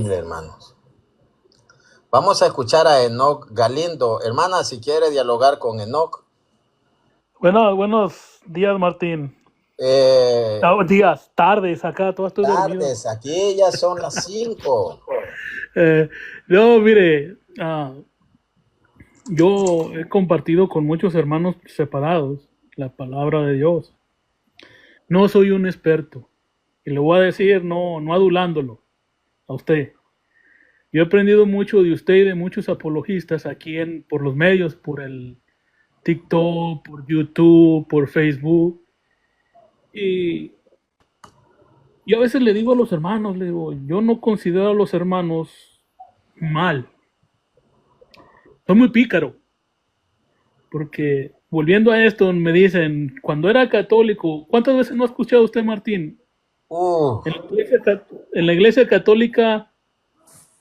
increíble, hermanos. Vamos a escuchar a Enoch Galindo. Hermana, si quiere dialogar con Enoch. Bueno, buenos días, Martín. Días, tardes, acá, todo estoy dormido. Tardes, aquí ya son las 5. No, mire, yo he compartido con muchos hermanos separados la palabra de Dios. No soy un experto. Y le voy a decir, no adulándolo a usted. Yo he aprendido mucho de usted y de muchos apologistas aquí por los medios, por el TikTok, por YouTube, por Facebook. Y yo a veces le digo a los hermanos, le digo, yo no considero a los hermanos mal. Soy muy pícaro. Porque volviendo a esto, me dicen, cuando era católico, ¿cuántas veces no ha escuchado usted, Martín? En la iglesia católica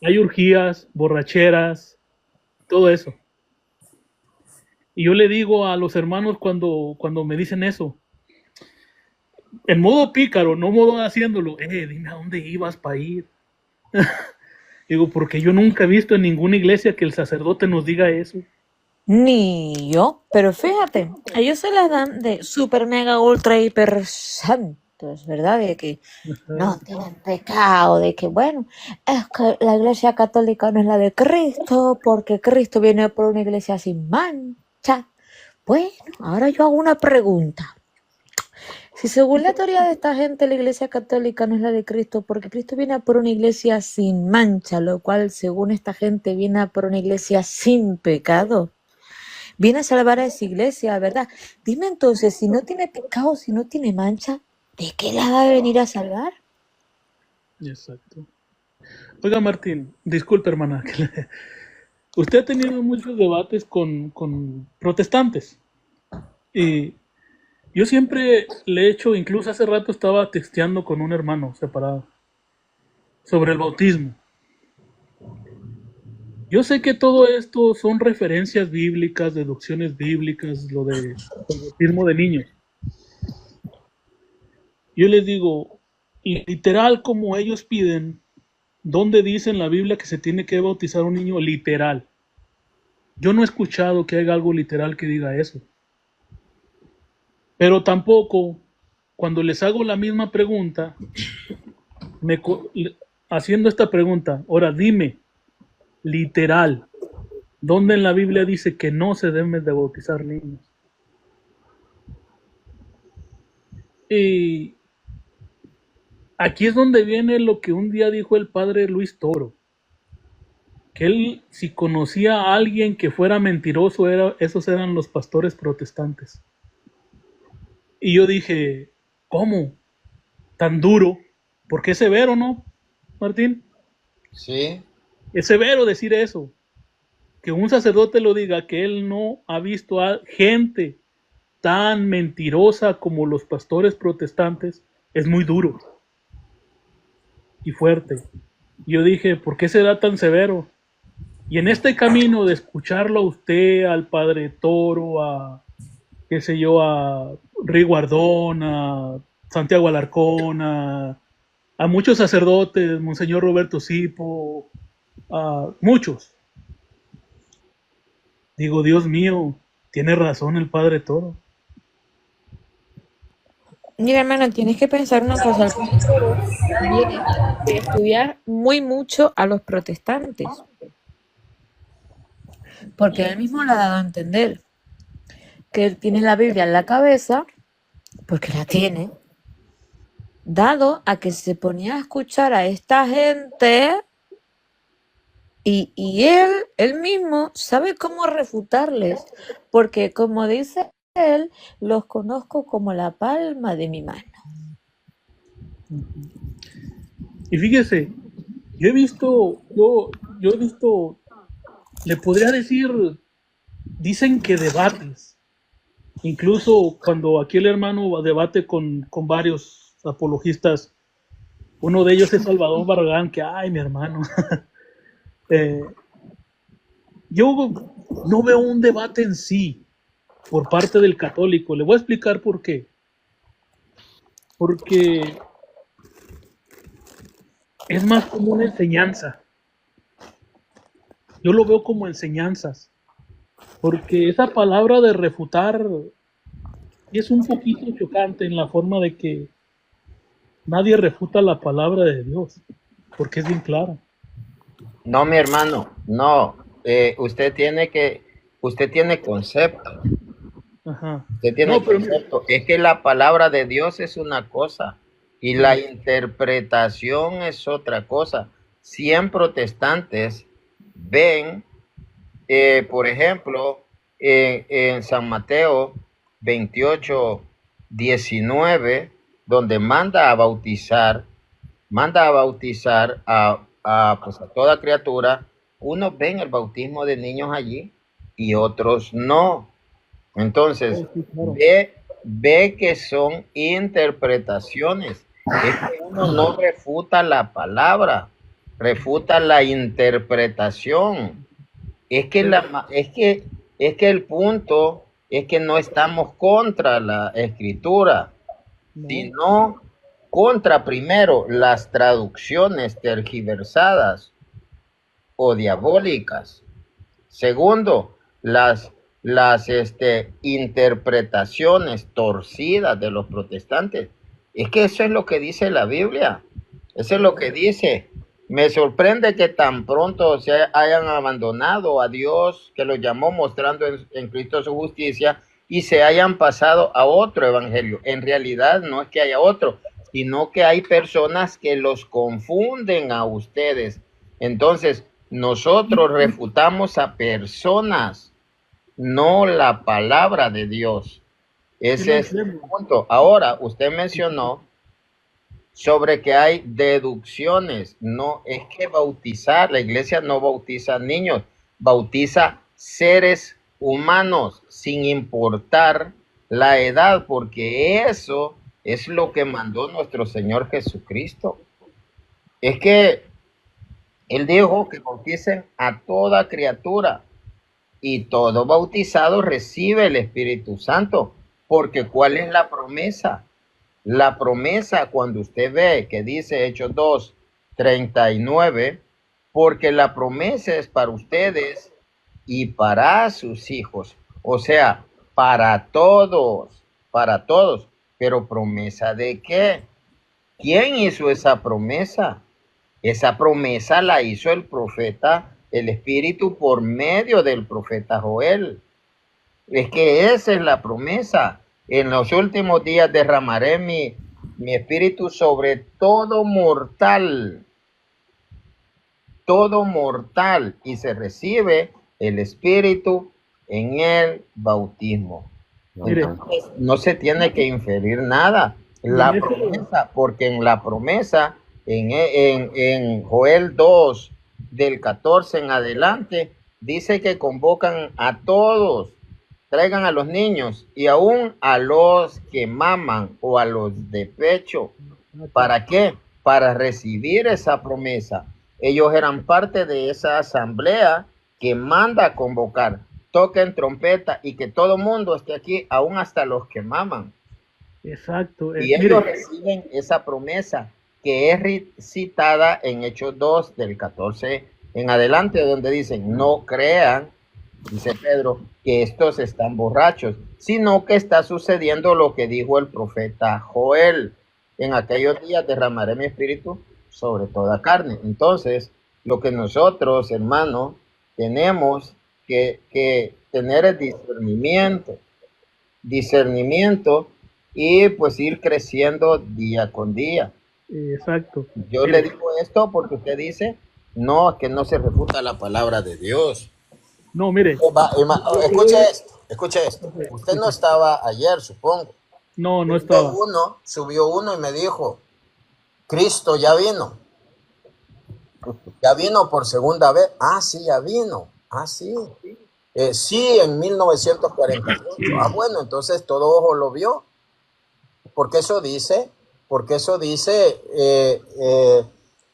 hay orgías, borracheras, todo eso. Y yo le digo a los hermanos cuando me dicen eso, en modo pícaro, no modo haciéndolo, dime a dónde ibas para ir. Digo, porque yo nunca he visto en ninguna iglesia que el sacerdote nos diga eso. Ni yo, pero fíjate, ellos se las dan de super mega ultra hiper santos, ¿verdad? De que no tienen pecado, de que bueno, es que la iglesia católica no es la de Cristo, porque Cristo viene por una iglesia sin mancha. Bueno, ahora yo hago una pregunta. Si según la teoría de esta gente la iglesia católica no es la de Cristo, porque Cristo viene por una iglesia sin mancha, lo cual según esta gente viene por una iglesia sin pecado. Viene a salvar a esa iglesia, ¿verdad? Dime entonces, si no tiene pecado, si no tiene mancha, ¿de qué la va a venir a salvar? Exacto. Oiga, Martín, disculpe, hermana. Usted ha tenido muchos debates con protestantes. Y yo siempre le he hecho, incluso hace rato estaba texteando con un hermano separado sobre el bautismo. Yo sé que todo esto son referencias bíblicas, deducciones bíblicas, lo de el bautismo de niños. Yo les digo, y literal como ellos piden, ¿dónde dice en la Biblia que se tiene que bautizar un niño? Literal. Yo no he escuchado que haya algo literal que diga eso. Pero tampoco, cuando les hago la misma pregunta, haciendo esta pregunta, ahora dime, literal, ¿dónde en la Biblia dice que no se deben de bautizar niños? Y aquí es donde viene lo que un día dijo el padre Luis Toro, que él, si conocía a alguien que fuera mentiroso, esos eran los pastores protestantes. Y yo dije, ¿cómo? ¿Tan duro? Porque es severo, ¿no, Martín? Sí. Es severo decir eso. Que un sacerdote lo diga, que él no ha visto a gente tan mentirosa como los pastores protestantes, es muy duro y fuerte. Yo dije, ¿por qué será tan severo? Y en este camino de escucharlo a usted, al padre Toro, a, qué sé yo, a Riguardón, a Santiago Alarcón, a muchos sacerdotes, Monseñor Roberto Sipo, a muchos. Digo, Dios mío, tiene razón el padre Toro. Mira, hermano, tienes que pensar una cosa. El padre Toro viene de estudiar muy mucho a los protestantes. Porque él mismo le ha dado a entender que él tiene la Biblia en la cabeza, porque la tiene, dado a que se ponía a escuchar a esta gente y él mismo sabe cómo refutarles, porque como dice él, los conozco como la palma de mi mano. Y fíjese, yo he visto, le podría decir, dicen que debates. Incluso cuando aquí el hermano debate con varios apologistas, uno de ellos es Salvador Barragán, que, ay, mi hermano. Yo no veo un debate en sí por parte del católico. Le voy a explicar por qué. Porque es más como una enseñanza. Yo lo veo como enseñanzas, porque esa palabra de refutar es un poquito chocante en la forma de que nadie refuta la palabra de Dios, porque es bien clara. No, mi hermano, no. Usted tiene concepto. Ajá. Usted tiene No, pero mira, concepto. Es que la palabra de Dios es una cosa y la sí, interpretación es otra cosa. 100 protestantes ven, por ejemplo, en San Mateo 28:19, donde manda a bautizar pues a toda criatura. Unos ven el bautismo de niños allí y otros no. Entonces, oh, sí, claro. ve que son interpretaciones. Es que uno no refuta la palabra, refuta la interpretación. Es que, Pero, es que el punto es que no estamos contra la escritura, no, sino contra primero las traducciones tergiversadas o diabólicas. Segundo, las interpretaciones torcidas de los protestantes. Es que eso es lo que dice la Biblia. Eso es lo que dice. Me sorprende que tan pronto se hayan abandonado a Dios, que los llamó mostrando en Cristo su justicia, y se hayan pasado a otro evangelio. En realidad no es que haya otro, sino que hay personas que los confunden a ustedes. Entonces, nosotros refutamos a personas, no la palabra de Dios. sí lo Ese es el entiendo. punto. Ahora, usted mencionó sobre que hay deducciones. No, es que bautizar, la iglesia no bautiza niños, bautiza seres humanos sin importar la edad, porque eso es lo que mandó nuestro Señor Jesucristo. Es que Él dijo que bauticen a toda criatura y todo bautizado recibe el Espíritu Santo, porque ¿cuál es la promesa? La promesa, cuando usted ve que dice Hechos 2:39, porque la promesa es para ustedes y para sus hijos, o sea, para todos, pero ¿promesa de qué? ¿Quién hizo esa promesa? Esa promesa la hizo el profeta, el Espíritu, por medio del profeta Joel. Es que esa es la promesa. En los últimos días derramaré mi espíritu sobre todo mortal, y se recibe el espíritu en el bautismo. Mire, Entonces, no se tiene que inferir nada. y en La eso, promesa, porque en la promesa, en Joel 2, del 14 en adelante, dice que convocan a todos, traigan a los niños y aún a los que maman o a los de pecho. ¿Para qué? Para recibir esa promesa. Ellos eran parte de esa asamblea que manda a convocar. Toquen trompeta y que todo mundo esté aquí, aún hasta los que maman. exacto, Y ellos mire, reciben esa promesa que es citada en Hechos 2 del 14 en adelante, donde dicen, no crean, dice Pedro, que estos están borrachos, sino que está sucediendo lo que dijo el profeta Joel. En aquellos días derramaré mi espíritu sobre toda carne. Entonces, lo que nosotros, hermanos, tenemos que tener es discernimiento y pues ir creciendo día con día. exacto, Yo le mire, digo esto porque usted dice, no, que no se refuta la palabra de Dios. no, mire, lo que yo Escuche digo, esto, escuche esto. ok, Usted sí, no sí, estaba ayer, supongo. no, no estaba, Subió uno y me dijo, Cristo ya vino por segunda vez. Ah, sí, ya vino. Ah, sí. Sí, en 1948. Ah, bueno, entonces todo ojo lo vio. Porque eso dice, porque eso dice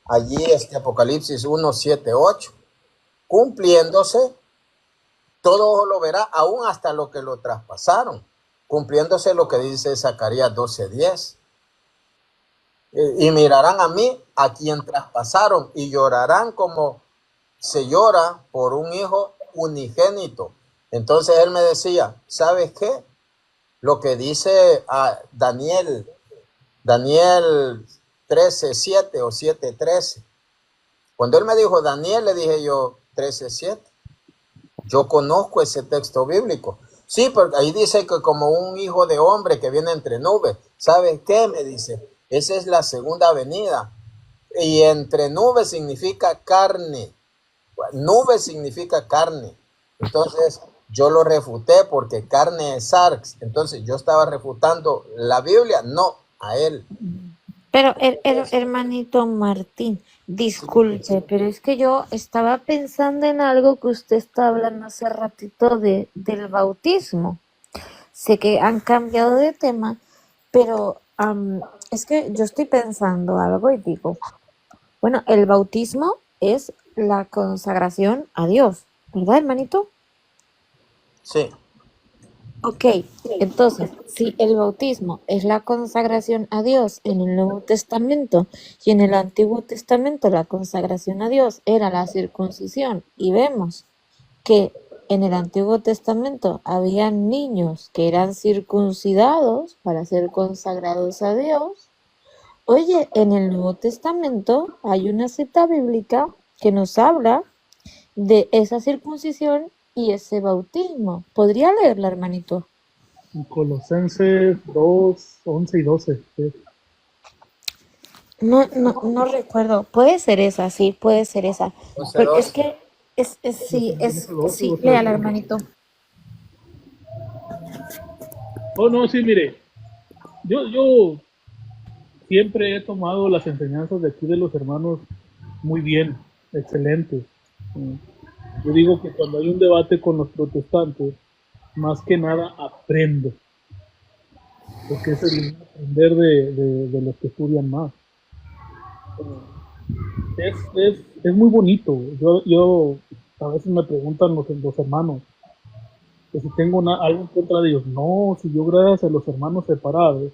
allí Apocalipsis 1:7-8, cumpliéndose, todo ojo lo verá, aún hasta lo que lo traspasaron, cumpliéndose lo que dice Zacarías 12:10. Y mirarán a mí, a quien traspasaron, y llorarán como se llora por un hijo unigénito. Entonces él me decía, ¿sabes qué? Lo que dice a Daniel 13:7 o 7:13. Cuando él me dijo Daniel, le dije yo 13:7. Yo conozco ese texto bíblico. Sí, porque ahí dice que como un hijo de hombre que viene entre nubes. ¿Sabes qué? Me dice, esa es la segunda venida. Y entre nubes significa carne. Nube significa carne. Entonces yo lo refuté porque carne es sarx. Entonces yo estaba refutando la Biblia, no a él. Pero hermanito Martín, disculpe, pero es que yo estaba pensando en algo que usted estaba hablando hace ratito del bautismo. Sé que han cambiado de tema, pero es que yo estoy pensando algo y digo, bueno, el bautismo es la consagración a Dios, ¿verdad, hermanito? Sí. Ok, entonces, si el bautismo es la consagración a Dios en el Nuevo Testamento y en el Antiguo Testamento la consagración a Dios era la circuncisión y vemos que en el Antiguo Testamento había niños que eran circuncidados para ser consagrados a Dios, oye, en el Nuevo Testamento hay una cita bíblica que nos habla de esa circuncisión y ese bautismo. ¿Podría leerla, hermanito? En Colosenses 2, 11 y 12. Sí. No recuerdo. Puede ser esa, sí, puede ser esa. 12, Pero es 12. que sí, Colosenses 12, sí, 12 al léala, 13. hermanito. Oh, no, sí, mire, yo siempre he tomado las enseñanzas de aquí de los hermanos muy bien, excelente. Yo digo que cuando hay un debate con los protestantes, más que nada aprendo, porque es el aprender de los que estudian más. Es muy bonito. Yo a veces me preguntan los hermanos que si tengo algo en contra de ellos. No, si yo gracias a los hermanos separados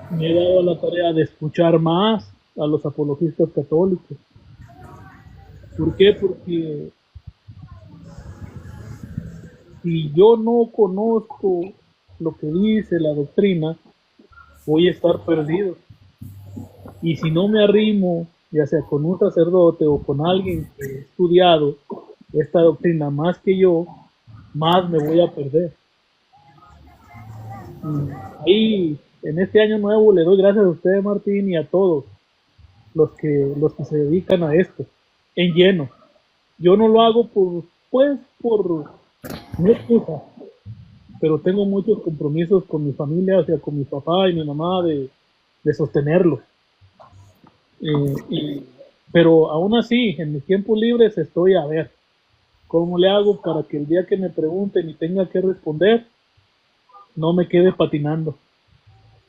me he dado la tarea de escuchar más a los apologistas católicos. ¿Por qué? Porque si yo no conozco lo que dice la doctrina, voy a estar perdido. Y si no me arrimo, ya sea con un sacerdote o con alguien que ha estudiado esta doctrina más que yo, más me voy a perder. Ahí, en este año nuevo, le doy gracias a usted, Martín, y a todos los que se dedican a esto, en lleno. Yo no lo hago por no excusa, pero tengo muchos compromisos con mi familia, o sea, con mi papá y mi mamá, de sostenerlo. Pero aún así, en mis tiempos libres estoy a ver cómo le hago para que el día que me pregunten y tenga que responder, no me quede patinando.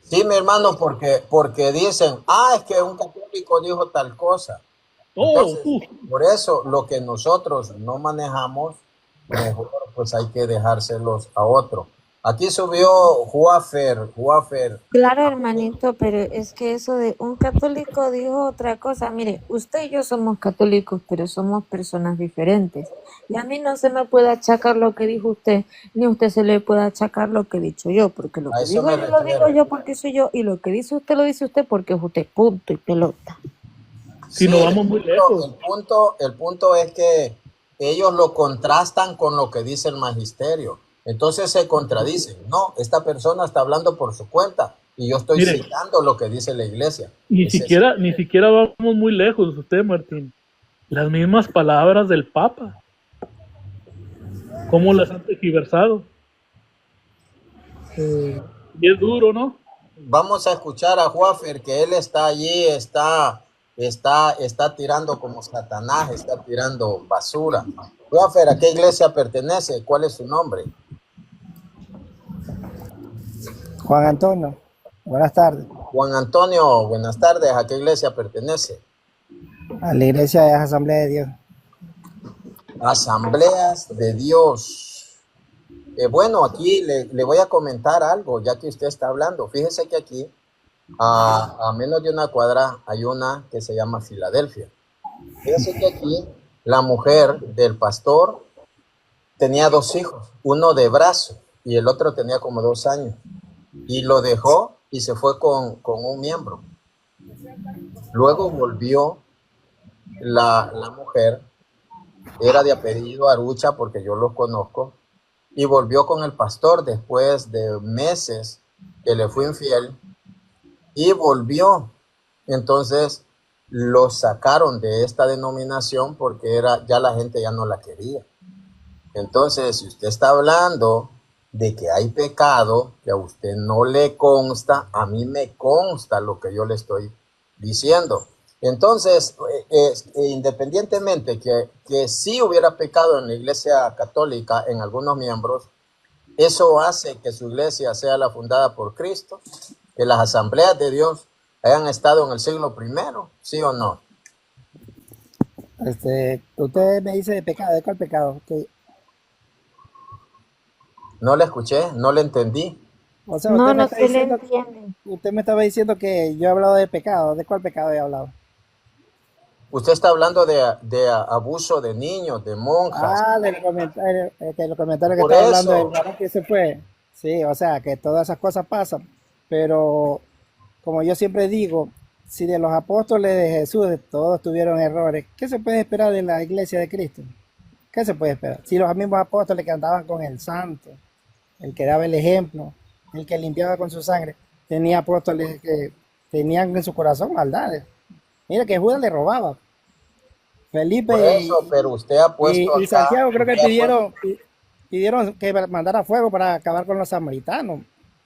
Sí, mi hermano, porque dicen, es que un católico dijo tal cosa. Oh, Entonces, por eso lo que nosotros no manejamos, mejor pues hay que dejárselos a otro. Aquí subió Juafer. Claro, hermanito, pero es que eso de un católico dijo otra cosa. Mire, usted y yo somos católicos, pero somos personas diferentes. Y a mí no se me puede achacar lo que dijo usted, ni a usted se le puede achacar lo que he dicho yo, porque lo A que eso digo me yo lo digo refiero. yo porque soy yo, y lo que dice usted lo dice usted porque es usted, punto y pelota. si Sí, no vamos muy lejos. el punto es que ellos lo contrastan con lo que dice el magisterio. Entonces se contradicen. No, esta persona está hablando por su cuenta y yo estoy Mire, citando lo que dice la iglesia. ni siquiera vamos muy lejos, usted, Martín. Las mismas palabras del Papa, cómo las han tergiversado. Y es duro, ¿no? Vamos a escuchar a Juafer, que él está allí, está tirando como Satanás, está tirando basura. Juafer, ¿a qué iglesia pertenece? ¿Cuál es su nombre? Juan Antonio, buenas tardes. Juan Antonio, buenas tardes. ¿A qué iglesia pertenece? A la iglesia de Asamblea de Dios. Asambleas de Dios. Bueno, aquí le voy a comentar algo, ya que usted está hablando. Fíjese que aquí A menos de una cuadra hay una que se llama Filadelfia. Fíjense que aquí la mujer del pastor tenía 2 hijos, uno de brazo y el otro tenía como 2 años. Y lo dejó y se fue con un miembro. Luego volvió la mujer, era de apellido Arucha porque yo los conozco, y volvió con el pastor después de meses que le fue infiel y volvió. Entonces lo sacaron de esta denominación porque ya la gente ya no la quería. Entonces, si usted está hablando de que hay pecado que a usted no le consta, a mí me consta lo que yo le estoy diciendo. Entonces, independientemente que sí hubiera pecado en la iglesia católica en algunos miembros, eso hace que su iglesia sea la fundada por Cristo, que las asambleas de Dios hayan estado en el siglo I, ¿sí o no? Usted me dice de pecado, ¿de cuál pecado? No le escuché, no le entendí. O sea, No, no se le entiende. usted me estaba diciendo que yo he hablado de pecado. ¿De cuál pecado he hablado? Usted está hablando de abuso de niños, de monjas. Ah, del comentario, que Por estaba hablando del eso, varón que se fue. Sí, o sea, que todas esas cosas pasan. Pero, como yo siempre digo, si de los apóstoles de Jesús todos tuvieron errores, ¿qué se puede esperar de la iglesia de Cristo? ¿Qué se puede esperar? Si los mismos apóstoles que andaban con el santo, el que daba el ejemplo, el que limpiaba con su sangre, tenía apóstoles que tenían en su corazón maldades. Mira que Judas le robaba. por Felipe eso, pero usted ha puesto y acá, Santiago creo que usted ha puesto, pidieron que mandara fuego para acabar con los samaritanos.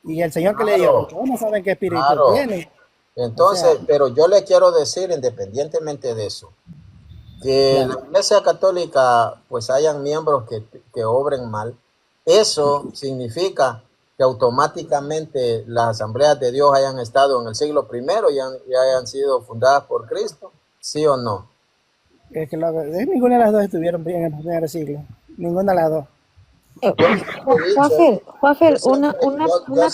Y el Señor que le dijo, claro, ustedes no saben qué espíritu claro. tienen. O sea, Entonces, pero yo le quiero decir, independientemente de eso, que claro, la Iglesia Católica, pues hayan miembros que obren mal, eso significa que automáticamente las asambleas de Dios hayan estado en el siglo I y hayan sido fundadas por Cristo, ¿sí o no? es que ninguna de las dos estuvieron en el primer siglo. Ninguna de las dos. Yo siempre he dicho, Juanfer, una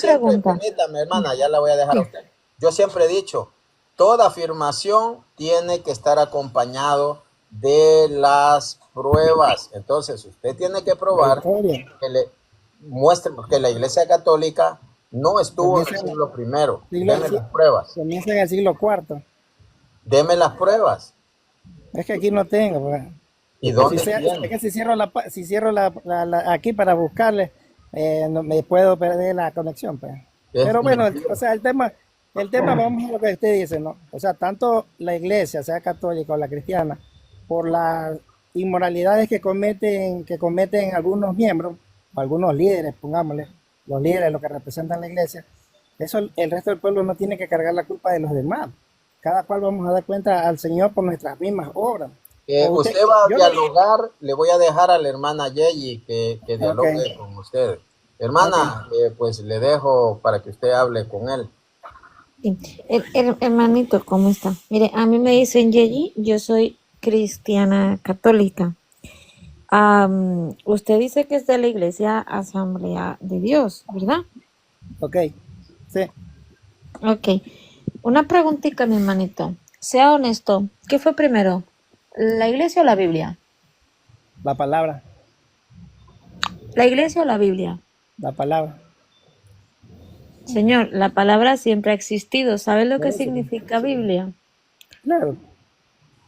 pregunta. permítame, hermana, ya la voy a dejar a Sí. usted. Yo siempre he dicho, toda afirmación tiene que estar acompañado de las pruebas. Entonces, usted tiene que La probar historia que le muestre que la Iglesia Católica no estuvo en comienza el en el siglo I. siglo, Deme las pruebas. comienza en el siglo cuarto. Deme las pruebas. Es que aquí no tengo, pues. ¿Y Si, dónde es tiene? que si cierro aquí para buscarle, no, me puedo perder la conexión, pues. Es Pero bueno, o mentira. sea, el tema, vamos a lo que usted dice, ¿no? O sea, tanto la iglesia, sea católica o la cristiana, por las inmoralidades que cometen algunos miembros, o algunos líderes, pongámosle, los líderes, los que representan la iglesia, eso el resto del pueblo no tiene que cargar la culpa de los demás. Cada cual vamos a dar cuenta al Señor por nuestras mismas obras. O usted, Usted va a yo le dialogar, le voy a dejar a la hermana Yeyi que Ok, dialogue con usted. ok. Hermana, pues le dejo para que usted hable con él. Sí. Hermanito, ¿cómo está? Mire, a mí me dicen Yeyi, yo soy cristiana católica. Usted dice que es de la Iglesia Asamblea de Dios, ¿verdad? Ok, sí, Ok. Una preguntita, mi hermanito. Sea honesto, ¿qué fue primero? ¿La iglesia o la Biblia? la palabra, ¿La iglesia o la Biblia? la palabra. Señor, la palabra siempre ha existido. ¿Sabe lo Por que eso, significa Biblia? claro,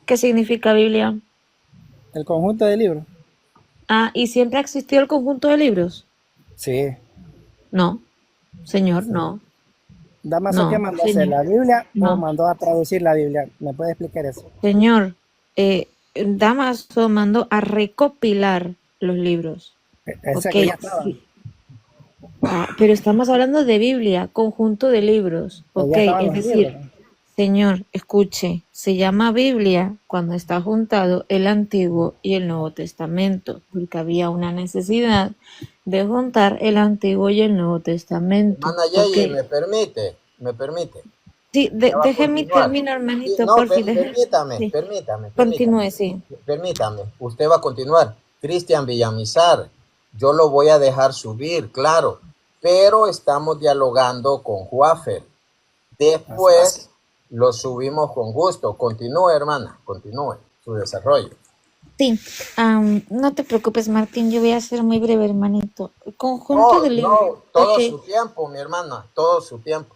¿Qué significa Biblia? el conjunto de libros. Ah, ¿y siempre ha existido el conjunto de libros? Sí. No, señor, no, Damaso, ¿qué no, mandó a hacer? señor, ¿La Biblia o no. mandó a traducir la Biblia? ¿Me puede explicar eso? Señor, Damaso mandó a recopilar los libros. O sea Ok, que ya estaban, sí. Pero estamos hablando de Biblia, conjunto de libros. Ok, ya estaban es los libros. decir, señor, escuche, se llama Biblia cuando está juntado el Antiguo y el Nuevo Testamento, porque había una necesidad de juntar el Antiguo y el Nuevo Testamento. Hermana Ok, Yeyi, me permite. sí, Ya va a déjeme continuar. terminar, Sí, hermanito, no, por fin, déjeme. Sí, permítame. continúe, sí. Permítame, usted va a continuar. Cristian Villamizar, yo lo voy a dejar subir, claro, pero estamos dialogando con Juafer. Después lo subimos con gusto. Continúe, hermana, continúe su desarrollo. Sí, no te preocupes, Martín, yo voy a ser muy breve, hermanito. El conjunto de libros. No, todo Ok, su tiempo, mi hermana, todo su tiempo.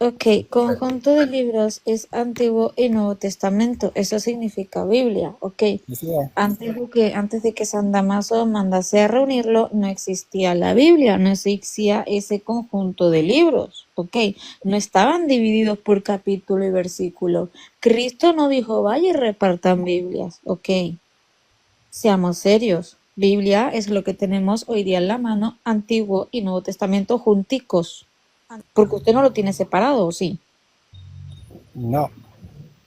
ok, conjunto de libros es Antiguo y Nuevo Testamento. Eso significa Biblia, ok. Así es. Antes de que San Damaso mandase a reunirlo, no existía la Biblia, no existía ese conjunto de libros, ok. No estaban divididos por capítulo y versículo. Cristo no dijo, vaya y repartan Biblias, ok. Seamos serios. Biblia es lo que tenemos hoy día en la mano, Antiguo y Nuevo Testamento junticos. Porque usted no lo tiene separado, ¿o sí? No.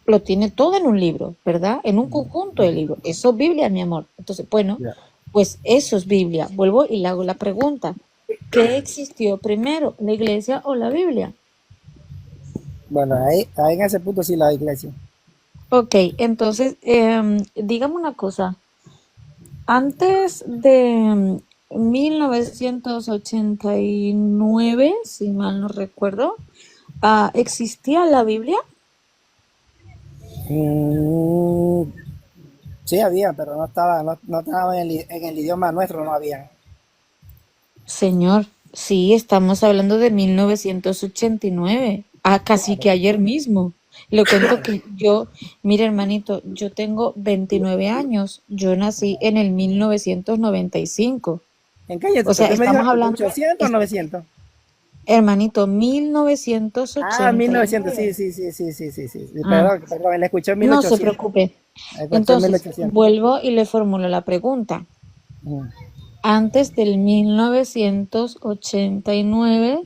Lo tiene todo en un libro, ¿verdad? En un conjunto de libros. Eso es Biblia, mi amor. Entonces, bueno, Ya. pues eso es Biblia. Vuelvo y le hago la pregunta. ¿Qué existió primero, la iglesia o la Biblia? Bueno, ahí en ese punto sí la iglesia. Ok, entonces, dígame una cosa. Antes de 1989, si mal no recuerdo, ¿existía la Biblia? Mm, sí había, pero no estaba en el idioma nuestro, no había. Señor, sí, estamos hablando de 1989, casi que ayer mismo. Le cuento que mire hermanito, yo tengo 29 años, yo nací en el 1995. ¿En qué año? O sea, ¿Usted me dijo estamos hablando, 800 o 900? hermanito, Ah, 1900, 1989. sí, sí, sí, sí, sí, sí, sí. Ah, Perdón, le escuché no se 1800. preocupe. Le escuché Entonces, 1800. vuelvo y le formulo la pregunta. Mm, Antes del 1989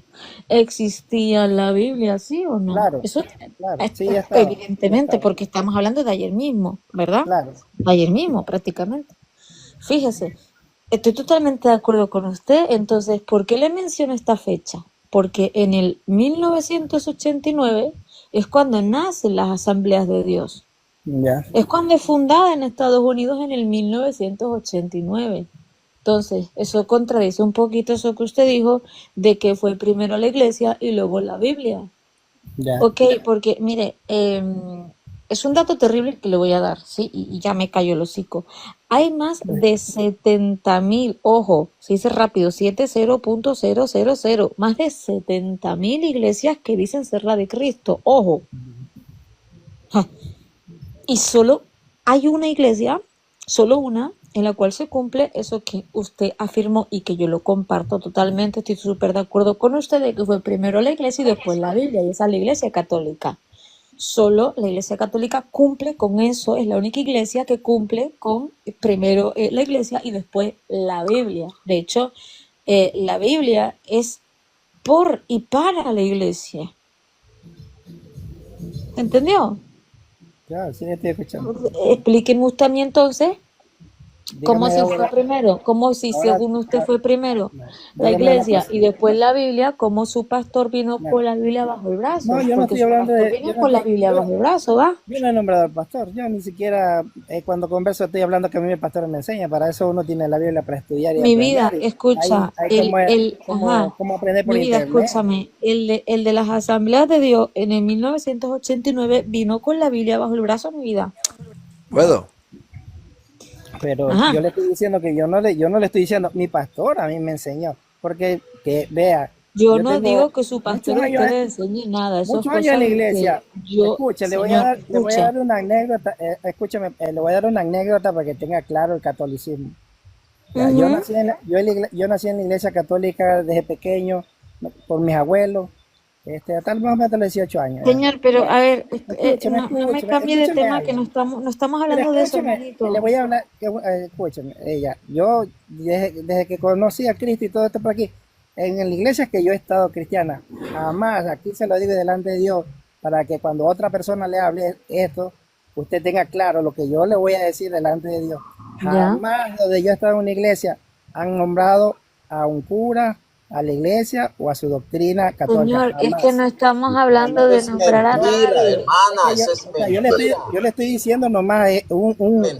existía la Biblia, ¿sí o no? claro, Eso claro, sí, ya estaba, ya evidentemente, estaba, porque estamos hablando de ayer mismo, ¿verdad? claro. De ayer mismo, prácticamente. Fíjese, estoy totalmente de acuerdo con usted. Entonces, ¿por qué le menciono esta fecha? Porque en el 1989 es cuando nacen las asambleas de Dios. Ya, Es cuando es fundada en Estados Unidos en el 1989. Entonces, eso contradice un poquito eso que usted dijo de que fue primero la iglesia y luego la Biblia. ya. Ok, porque mire, es un dato terrible que le voy a dar, ¿sí? Y ya me cayó el hocico. Hay más de 70.000, ojo, se dice rápido, 70.000, más de 70.000 iglesias que dicen ser la de Cristo, ojo. Ja. Y solo hay una iglesia, solo una, en la cual se cumple eso que usted afirmó y que yo lo comparto totalmente. Estoy súper de acuerdo con usted de que fue primero la iglesia y después la Biblia, y esa es la iglesia católica. Solo la iglesia católica cumple con eso, es la única iglesia que cumple con primero la iglesia y después la Biblia. De hecho, la Biblia es por y para la iglesia. ¿Entendió? Claro, sí, ya estoy escuchando. Explíqueme usted a mí entonces. ¿Cómo Dígame si fue ahora, primero? ¿Cómo si ahora, según usted ah, fue primero no, la dígame una iglesia cosa. y después la Biblia? ¿Cómo su pastor vino No, con la Biblia bajo el no, brazo? yo no Porque estoy su hablando pastor de, viene con la Biblia bajo el brazo, ¿va? yo no he nombrado al pastor, yo ni siquiera cuando converso estoy hablando que a mí el pastor me enseña, para eso uno tiene la Biblia para estudiar y Mi aprender, vida, y escucha, hay como, ajá, como aprender por mi vida, internet. escúchame, el de las asambleas de Dios en el 1989 vino con la Biblia bajo el brazo, mi vida. ¿Puedo? Pero Ajá. yo le estoy diciendo que yo no le estoy diciendo, mi pastor a mí me enseñó, porque que vea, Yo yo no tengo digo que su muchos pastor a años, usted le enseñe nada, eso es muchos años en cosa la que iglesia. yo, Escuche, señor, le voy a escuche. dar una anécdota, escúchame, le voy a dar una anécdota para que tenga claro el catolicismo. Ya, Ujú. yo nací en la iglesia católica desde pequeño, por mis abuelos, hasta más o menos a los 18 años. Señor, pero a ver, no me cambie de Escúcheme tema, que algo. no estamos Pero hablando de eso, escúcheme, le hermanito. voy a hablar, escúcheme, ella, yo desde que conocí a Cristo y todo esto por aquí, en la iglesia que yo he estado cristiana, jamás, aquí se lo digo delante de Dios, para que cuando otra persona le hable esto, usted tenga claro lo que yo le voy a decir delante de Dios. Ya. Jamás donde yo he estado en una iglesia han nombrado a un cura, a la iglesia o a su doctrina católica, Señor, es que jamás. no estamos Eso hablando de es nombrar a mentira, nadie. hermana, Que yo, eso es o sea, mentira. yo le estoy diciendo nomás o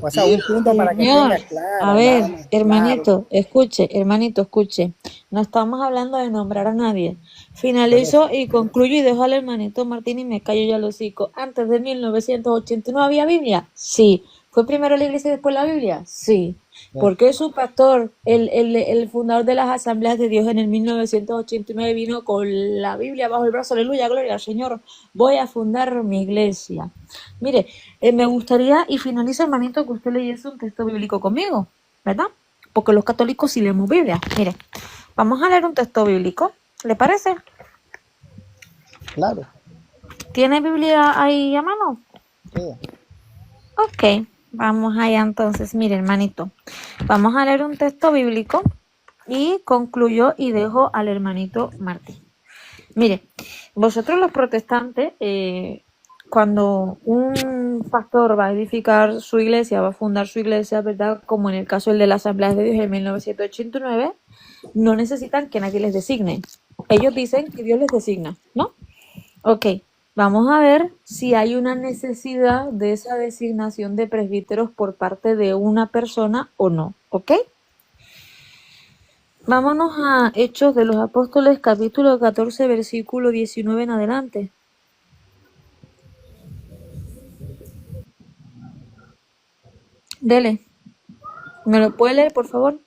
sea, un Mentira. punto para que Señor, tenga a claro, nada ver, más, claro. hermanito, escuche. No estamos hablando de nombrar a nadie. Por eso, Finalizo y concluyo y dejo al hermanito Martín y me callo ya los hocico. Antes de 1989 había Biblia. Sí. ¿Fue primero la iglesia y después la Biblia? Sí. ya, ¿Por qué su pastor, el fundador de las Asambleas de Dios en el 1989 vino con la Biblia bajo el brazo? Aleluya, gloria al Señor. Voy a fundar mi iglesia. Mire, me gustaría, y finalizo, hermanito, que usted leyese un texto bíblico conmigo, ¿verdad? Porque los católicos sí leemos Biblia. Mire, vamos a leer un texto bíblico. ¿Le parece? claro. ¿Tiene Biblia ahí a mano? Sí. Ok, vamos allá entonces. Mire, hermanito, vamos a leer un texto bíblico y concluyo y dejo al hermanito Martín. Mire, vosotros los protestantes, cuando un pastor va a edificar su iglesia, va a fundar su iglesia, ¿verdad? Como en el caso de la Asamblea de Dios en 1989, no necesitan que nadie les designe. Ellos dicen que Dios les designa, ¿no? Ok, vamos a ver si hay una necesidad de esa designación de presbíteros por parte de una persona o no, ¿ok? Vámonos a Hechos de los Apóstoles, capítulo 14, versículo 19 en adelante. Dele. ¿Me lo puede leer, por favor?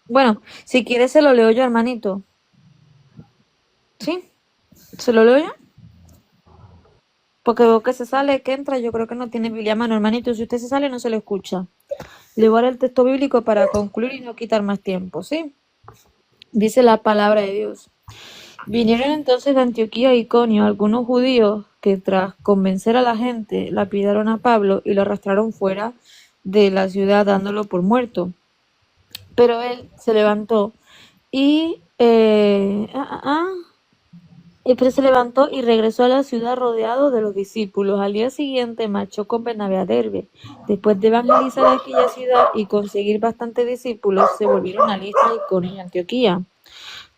Bueno, si quiere se lo leo yo, hermanito. ¿Sí? ¿Se lo leo yo? Porque veo que se sale, que entra, yo creo que no tiene Biblia a mano, hermanito. Si usted se sale, no se lo escucha. Le voy a dar el texto bíblico para concluir y no quitar más tiempo, ¿sí? Dice la palabra de Dios. Vinieron entonces de Antioquía y Iconio algunos judíos que tras convencer a la gente lapidaron a Pablo y lo arrastraron fuera de la ciudad dándolo por muerto. Pero él se levantó y pero se levantó y regresó a la ciudad rodeado de los discípulos. Al día siguiente marchó con Bernabé a Derbe. Después de evangelizar aquella ciudad y conseguir bastantes discípulos, se volvieron a Listra, Iconio y Antioquía,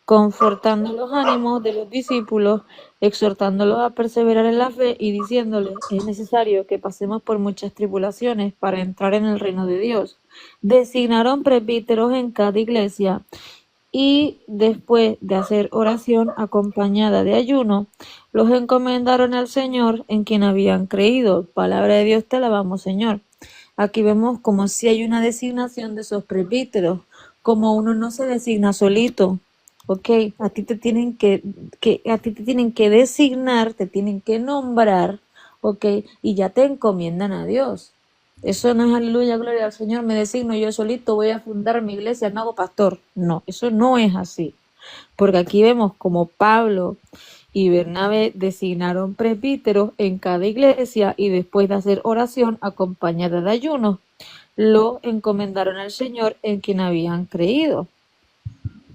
confortando los ánimos de los discípulos, exhortándolos a perseverar en la fe y diciéndoles, es necesario que pasemos por muchas tribulaciones para entrar en el reino de Dios. Designaron presbíteros en cada iglesia y después de hacer oración acompañada de ayuno, los encomendaron al Señor en quien habían creído. Palabra de Dios, te alabamos, Señor. Aquí vemos como si hay una designación de esos presbíteros, como uno no se designa solito. Ok, a ti te tienen a ti te tienen que designar, te tienen que nombrar, ok, y ya te encomiendan a Dios. Eso no es aleluya, gloria al Señor, me designo yo solito, voy a fundar mi iglesia, me hago pastor. No, eso no es así. Porque aquí vemos como Pablo y Bernabé designaron presbíteros en cada iglesia y después de hacer oración acompañada de ayuno, lo encomendaron al Señor en quien habían creído.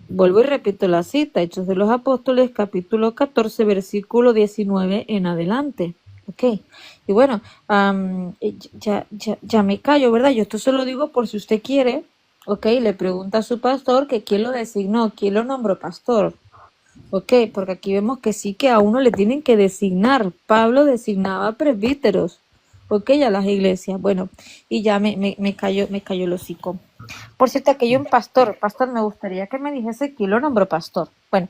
Vuelvo y repito la cita, Hechos de los Apóstoles, capítulo 14, versículo 19 en adelante. Ok, y bueno, ya me callo, ¿verdad? Yo esto se lo digo por si usted quiere, ok, le pregunta a su pastor que quién lo designó, quién lo nombró pastor. Ok, porque aquí vemos que sí que a uno le tienen que designar. Pablo designaba presbíteros, ok, a las iglesias. Bueno, y ya me cayó el hocico. Por cierto, que hay un pastor, me gustaría que me dijese quién lo nombró pastor. Bueno.